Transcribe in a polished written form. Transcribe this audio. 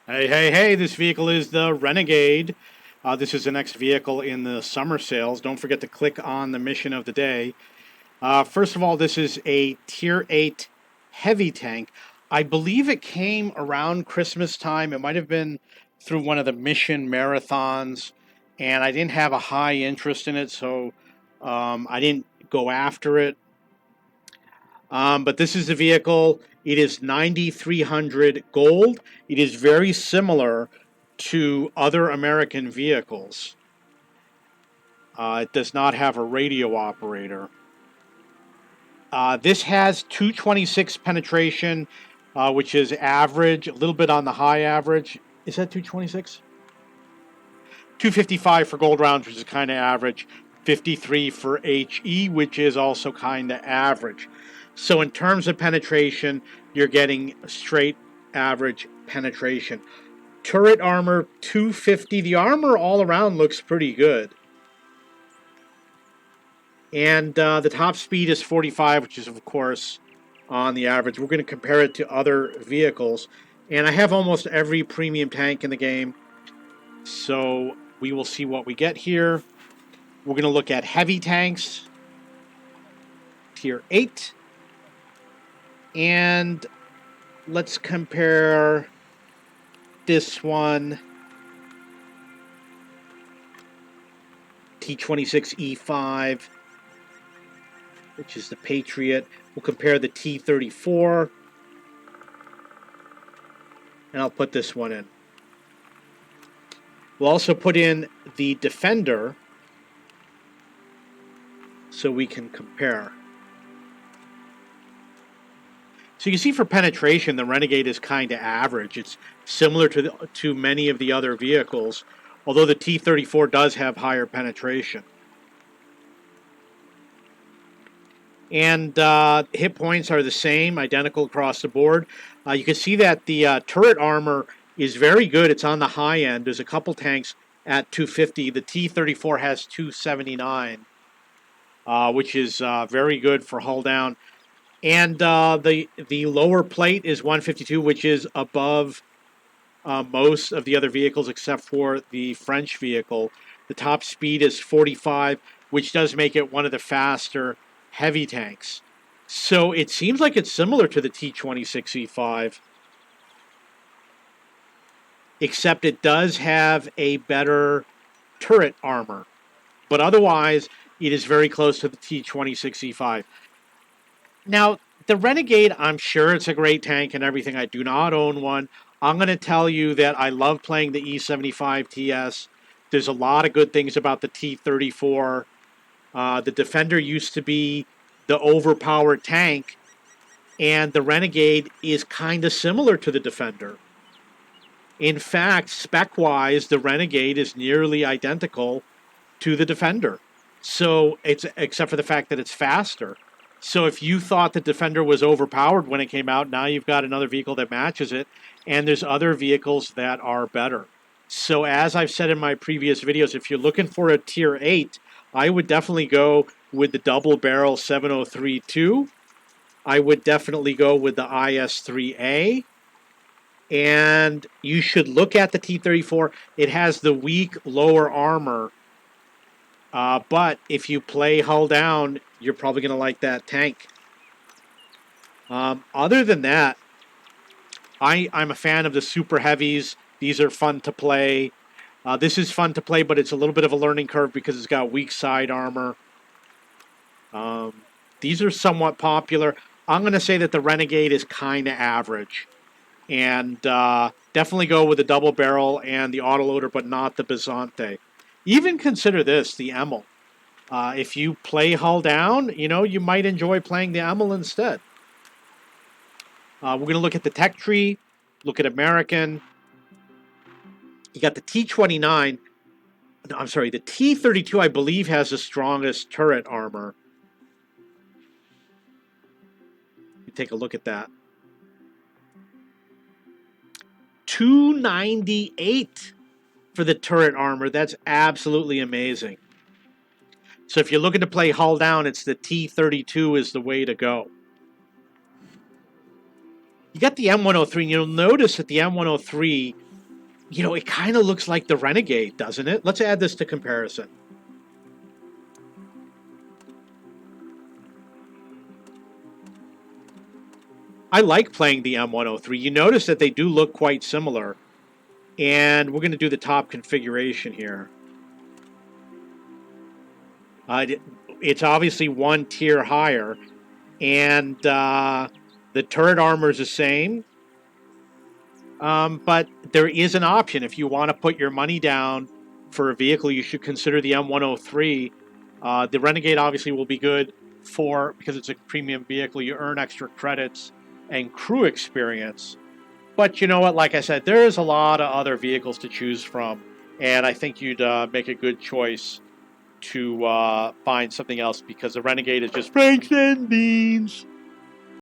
Hey, hey, hey, this vehicle is the Renegade. This is the next vehicle in the summer sales. Don't forget to click on the mission of the day. First of all, this is a Tier 8 heavy tank. I believe it came around Christmas time. It might have been through one of the mission marathons, and I didn't have a high interest in it, so I didn't go after it. But this is the vehicle. It is 9,300 gold. It is very similar to other American vehicles. It does not have a radio operator. This has 226 penetration, which is average, a little bit on the high average. Is that 226? 255 for gold rounds, which is kind of average. 53 for HE, which is also kind of average. So in terms of penetration, you're getting straight average penetration. Turret armor 250. The armor all around looks pretty good. And the top speed is 45, which is, of course, on the average. We're going to compare it to other vehicles. And I have almost every premium tank in the game. So we will see what we get here. We're going to look at heavy tanks, Tier 8. And let's compare this one, T26E5, which is the Patriot. We'll compare the T34. And I'll put this one in. We'll also put in the Defender so we can compare. So you can see for penetration, the Renegade is kind of average. It's similar to many of the other vehicles, although the T34 does have higher penetration. And hit points are the same, identical across the board. You can see that the turret armor is very good. It's on the high end. There's a couple tanks at 250. The T34 has 279, which is very good for hull down. And the lower plate is 152, which is above most of the other vehicles except for the French vehicle. The top speed is 45, which does make it one of the faster heavy tanks. So it seems like it's similar to the T26E5, except it does have a better turret armor. But otherwise, it is very close to the T26E5. Now, the Renegade, I'm sure it's a great tank and everything. I do not own one. I'm going to tell you that I love playing the E75 TS. There's a lot of good things about the T34. The Defender used to be the overpowered tank, and the Renegade is kind of similar to the Defender. In fact, spec-wise, the Renegade is nearly identical to the Defender. So it's except for the fact that it's faster. So if you thought the Defender was overpowered when it came out, now you've got another vehicle that matches it, and there's other vehicles that are better. So as I've said in my previous videos, if you're looking for a Tier 8, I would definitely go with the double barrel 703-2. I would definitely go with the IS-3A. And you should look at the T-34. It has the weak lower armor. But if you play hull down, you're probably going to like that tank. Other than that, I'm a fan of the super heavies. These are fun to play. This is fun to play, but it's a little bit of a learning curve because it's got weak side armor. These are somewhat popular. I'm going to say that the Renegade is kind of average. And definitely go with the double barrel and the autoloader, but not the Bizante. Even consider this, the Emil. If you play hull down, you might enjoy playing the Emil instead. We're going to look at the tech tree, look at American. You got the T29. No, I'm sorry, the T32, I believe, has the strongest turret armor. You take a look at that. 298 for the turret armor. That's absolutely amazing. So if you're looking to play hull down, it's the T32 is the way to go. You got the M103, and you'll notice that the M103 You know, it kind of looks like the Renegade, doesn't it? Let's add this to comparison. I like playing the M103. You notice that they do look quite similar. And we're going to do the top configuration here. It's obviously one tier higher. And the turret armor is the same. But there is an option. If you want to put your money down for a vehicle, you should consider the M103. The Renegade obviously will be good because it's a premium vehicle. You earn extra credits and crew experience. But you know what? Like I said, there is a lot of other vehicles to choose from. And I think you'd make a good choice to find something else because the Renegade is just Franks and beans.